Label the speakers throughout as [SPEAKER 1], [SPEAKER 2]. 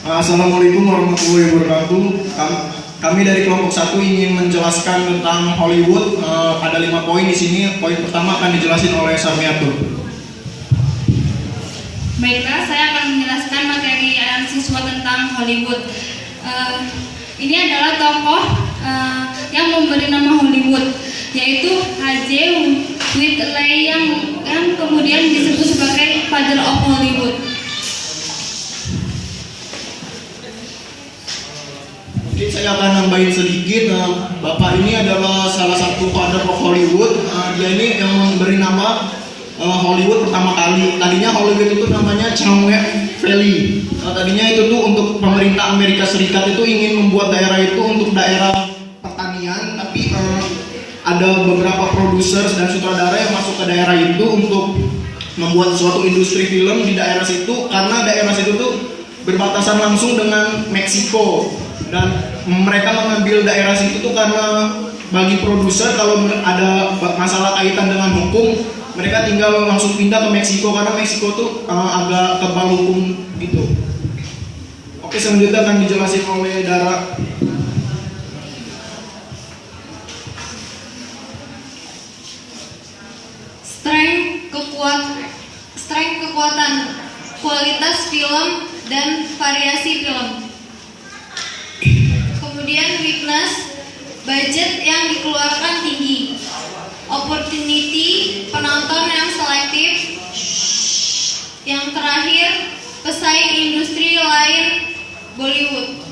[SPEAKER 1] Assalamualaikum warahmatullahi wabarakatuh. Kami dari kelompok 1 ingin menjelaskan tentang Hollywood. Ada 5 poin di sini. Poin pertama akan dijelasin oleh Sarmiatur.
[SPEAKER 2] Baiklah, saya akan menjelaskan materi anak siswa tentang Hollywood. Ini adalah tokoh yang memberi nama Hollywood, yaitu H.J. Whiteley yang kemudian disebut sebagai Father of Hollywood.
[SPEAKER 1] Mungkin saya akan nambahin sedikit. Bapak ini adalah salah satu Father of Hollywood. Dia ini yang memberi nama Hollywood pertama kali. Tadinya Hollywood itu namanya Changway Valley. Tadinya itu tuh untuk pemerintah Amerika Serikat itu ingin membuat daerah itu untuk daerah pertanian, tapi ada beberapa produser dan sutradara yang masuk ke daerah itu untuk membuat suatu industri film di daerah situ, karena daerah situ tuh berbatasan langsung dengan Meksiko, dan mereka mengambil daerah situ tuh karena bagi produser kalau ada masalah kaitan dengan hukum, mereka tinggal langsung pindah ke Meksiko karena Meksiko tuh agak kebal hukum gitu. Oke, selanjutnya akan dijelasin oleh Dara.
[SPEAKER 2] Strength, kekuatan, kualitas film dan variasi film. Kemudian weakness, budget yang dikeluarkan tinggi. Opportunity, penonton yang selektif. Yang terakhir, pesaing industri lain Bollywood.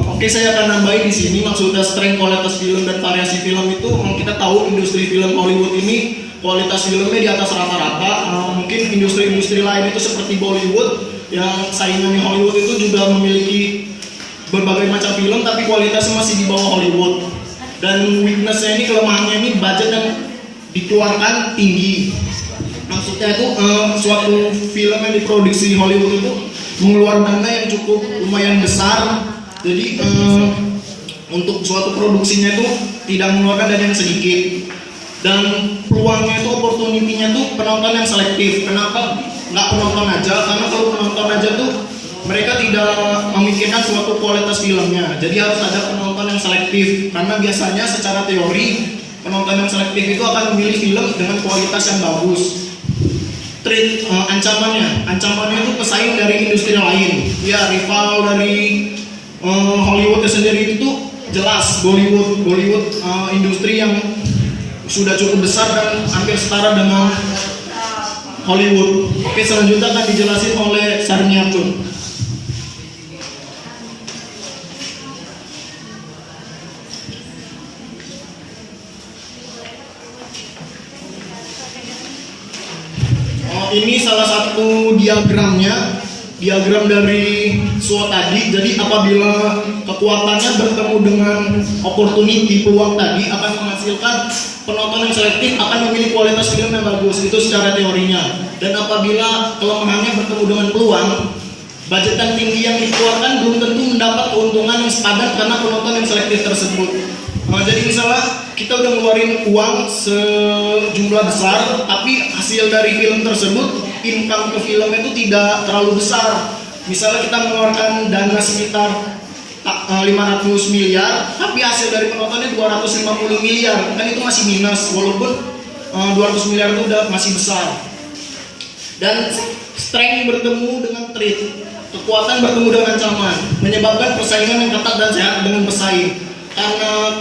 [SPEAKER 1] Oke, saya akan nambahin di sini maksudnya strength, kualitas film dan variasi film itu. Kita tahu industri film Hollywood ini kualitas filmnya di atas rata-rata. Mungkin industri-industri lain itu seperti Bollywood yang saingannya Hollywood itu juga memiliki berbagai macam film, tapi kualitasnya masih di bawah Hollywood. Dan weaknessnya ini, kelemahannya ini budget yang dikeluarkan tinggi. Maksudnya itu suatu film yang diproduksi Hollywood itu mengeluarkan dana yang cukup lumayan besar. Jadi untuk suatu produksinya itu tidak mengeluarkan dana yang sedikit. Dan peluangnya itu, opportunity-nya tuh penonton yang selektif. Kenapa nggak penonton aja? Karena kalau penonton aja tuh mereka tidak memikirkan suatu kualitas filmnya. Jadi harus ada penonton yang selektif. Karena biasanya secara teori penonton yang selektif itu akan memilih film dengan kualitas yang bagus. Ancamannya itu pesaing dari industri lain. Ya, rival dari Hollywood sendiri itu jelas Bollywood industri yang sudah cukup besar dan hampir setara dengan Hollywood. Oke, selanjutnya akan dijelasin oleh Sarmiatun. Ini salah satu diagram dari SWOT tadi. Jadi apabila kekuatannya bertemu dengan opportunity, peluang tadi, akan menghasilkan penonton yang selektif, akan memilih kualitas film yang bagus. Itu secara teorinya. Dan apabila kelemahannya bertemu dengan peluang, budget yang tinggi yang dikeluarkan belum tentu mendapat keuntungan yang sepadan karena penonton yang selektif tersebut. Jadi misalnya kita udah ngeluarin uang sejumlah besar, tapi hasil dari film tersebut, income ke film itu tidak terlalu besar. Misalnya kita mengeluarkan dana sekitar 500 miliar, tapi hasil dari penontonnya 250 miliar, kan itu masih minus, walaupun 200 miliar itu udah masih besar. Dan strength bertemu dengan threat, kekuatan bertemu dengan ancaman, menyebabkan persaingan yang ketat dan sehat dengan pesaing. Karena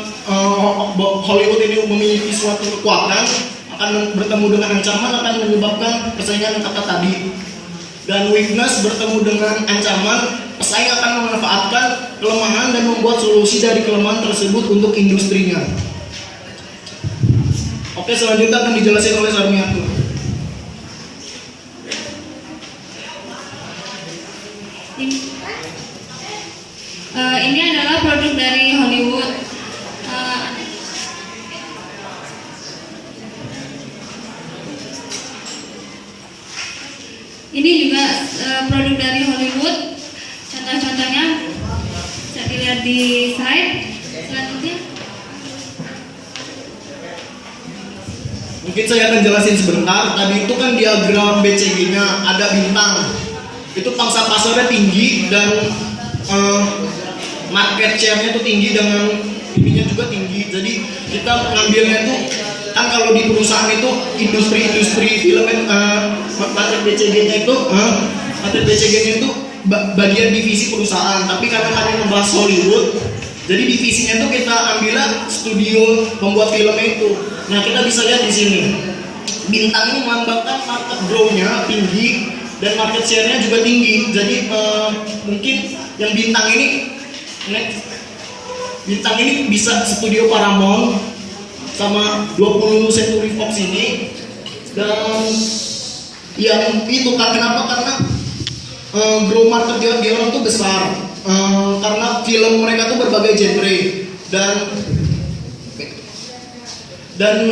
[SPEAKER 1] Hollywood ini memiliki suatu kekuatan, akan bertemu dengan ancaman, akan menyebabkan persaingan yang ketat tadi. Dan weakness bertemu dengan ancaman, pesaing akan memanfaatkan kelemahan dan membuat solusi dari kelemahan tersebut untuk industrinya. Oke, selanjutnya akan dijelasin oleh Sarmiatun.
[SPEAKER 2] Ini adalah produk dari Hollywood. Ini juga produk dari Hollywood. Contoh-contohnya bisa dilihat di slide selanjutnya.
[SPEAKER 1] Mungkin saya akan jelasin sebentar. Tadi itu kan diagram BCG-nya ada bintang. itu pangsa pasarnya tinggi dan market share-nya itu tinggi, dengan ininya juga tinggi. Jadi kita ngambilnya itu kan kalau di perusahaan itu industri film materi BCG-nya itu itu bagian divisi perusahaan, tapi karena kami membahas Hollywood, jadi divisinya itu kita ambilnya studio pembuat filmnya itu. Nah, kita bisa lihat di sini bintang ini melambangkan market grow-nya tinggi dan market share-nya juga tinggi. Jadi mungkin yang bintang ini bisa studio Paramount sama 20 Century Fox ini. Dan yang itu kenapa? Karena grow market di orang tuh besar, karena film mereka tuh berbagai genre dan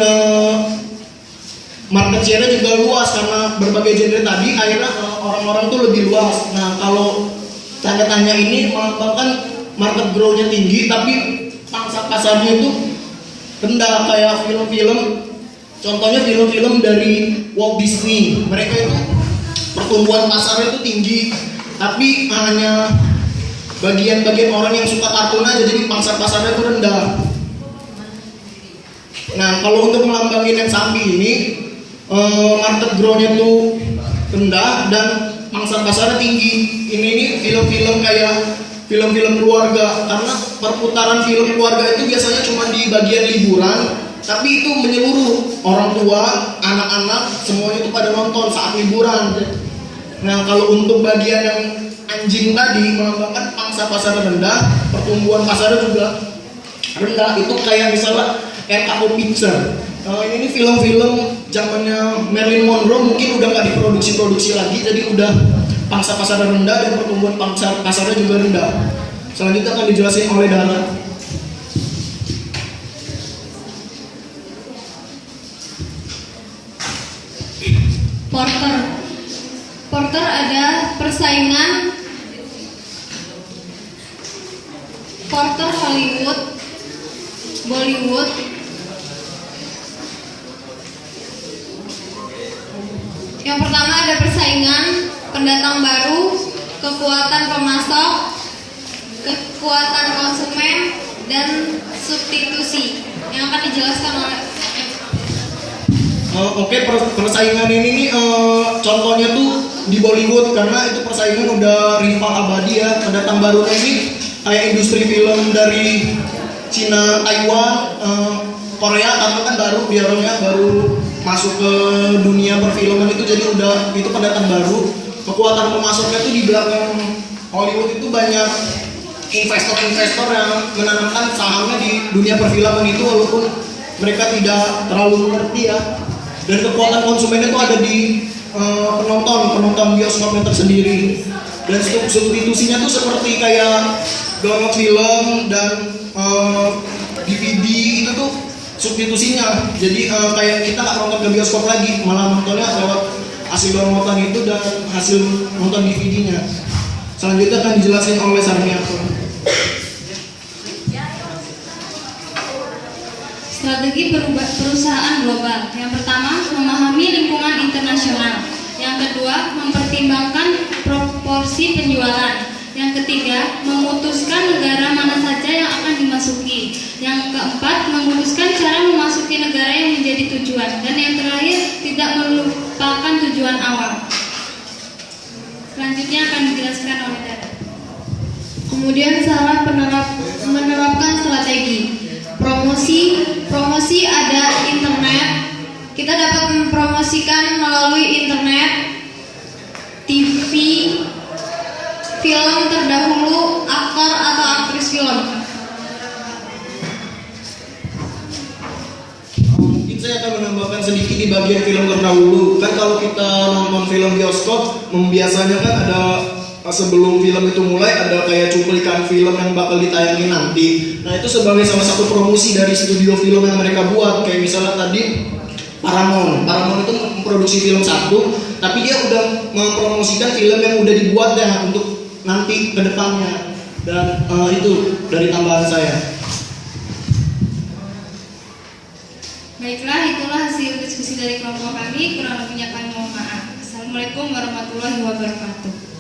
[SPEAKER 1] market share-nya juga luas karena berbagai genre tadi. Akhirnya orang-orang tuh lebih luas. Nah, kalau tanda-tanya ini melambangkan market grow-nya tinggi tapi pangsa pasarnya itu rendah, kayak film-film, contohnya film-film dari Walt Disney. Mereka itu pertumbuhan pasarnya itu tinggi, tapi hanya bagian-bagian orang yang suka kartun aja, jadi pangsa pasarnya itu rendah. Nah, kalau untuk melambangin yang sapi ini, market grow-nya itu rendah dan pangsa pasarnya tinggi. Ini film-film kayak film-film keluarga, karena perputaran film keluarga itu biasanya cuma di bagian liburan, tapi itu menyeluruh, orang tua, anak-anak, semuanya itu pada nonton saat liburan. Nah, kalau untuk bagian yang anjing tadi melambangkan pangsa pasar rendah, pertumbuhan pasarnya juga rendah. Itu kayak misalnya RKO Picture. Ini film-film zamannya Marilyn Monroe mungkin udah nggak diproduksi lagi, jadi udah pangsa pasarnya rendah dan pertumbuhan pangsa pasarnya juga rendah. Selanjutnya akan dijelasin oleh Dara.
[SPEAKER 3] Porter ada persaingan Porter Hollywood, Bollywood, yang pertama ada persaingan, pendatang baru, kekuatan pemasok, kekuatan konsumen, dan substitusi yang akan dijelaskan oleh
[SPEAKER 1] persaingan ini contohnya tuh di Bollywood, karena itu persaingan udah rival abadi ya. Pendatang barunya ini kayak industri film dari Cina, Taiwan, Korea, karena kan baru masuk ke dunia perfilman itu, jadi udah itu pendatang baru. Kekuatan pemasoknya tuh di belakang Hollywood itu banyak investor-investor yang menanamkan sahamnya di dunia perfilman itu, walaupun mereka tidak terlalu mengerti ya. Dan kekuatan konsumennya itu ada di penonton bioskopnya tersendiri. Dan substitusinya tuh seperti kayak download film dan DVD itu tuh substitusinya. Jadi kayak kita nggak nonton ke bioskop lagi, malah nontonnya lewat hasil downloadan itu dan hasil nonton DVD-nya. Selanjutnya akan dijelasin oleh Sarmiato.
[SPEAKER 2] Strategi perusahaan global. Yang pertama, memahami lingkungan internasional. Yang kedua, mempertimbangkan proporsi penjualan. Yang ketiga, memutuskan negara mana saja yang akan dimasuki. Yang keempat, memutuskan cara memasuki negara yang menjadi tujuan. Dan yang terakhir, tidak melupakan tujuan awal. Selanjutnya akan dijelaskan oleh Dara.
[SPEAKER 3] Kemudian cara menerapkan strategi. Promosi ada internet. Kita dapat mempromosikan melalui internet, TV, film terdahulu, aktor atau aktris film.
[SPEAKER 1] Mungkin saya akan menambahkan sedikit di bagian film terdahulu. Kan kalau kita nonton film bioskop, biasanya kan ada sebelum film itu mulai ada kayak cuplikan film yang bakal ditayangin nanti. Nah, itu sebagai salah satu promosi dari studio film yang mereka buat. Kayak misalnya tadi Paramount itu memproduksi film satu, tapi dia udah mempromosikan film yang udah dibuat ya untuk nanti ke depannya. Dan itu dari tambahan saya.
[SPEAKER 2] Baiklah, itulah hasil diskusi dari kelompok kami. Kurang lebihnya kami mohon maaf. Assalamualaikum warahmatullahi wabarakatuh.